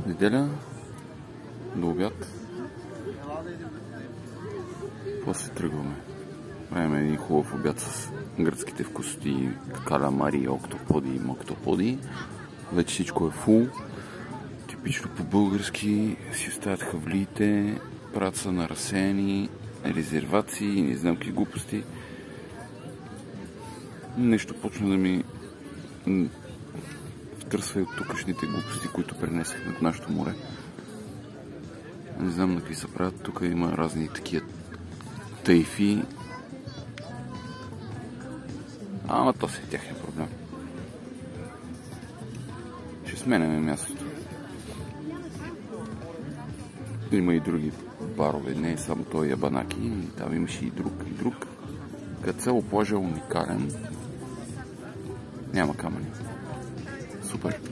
Неделя до обяд. После тръгваме. Правим един хубав обяд с гръцките вкусоти, каламари, октоподи и моктоподи. Вече всичко е фул. Типично по-български си оставят хавлиите, правят са на разсеяни, резервации, не знам какви глупости. Нещо почна да ми втърсва и от тукашните глупости, които пренесахме от нашото море. Не знам на какви се правят. Тук има разни такива тайфи. Ама то си е тяхен проблем. Ще сменяме мястото. Има и други барове, не само той Ябанаки. Там имаше и друг. Като цяло плажа е уникален. Няма камъни. Супер.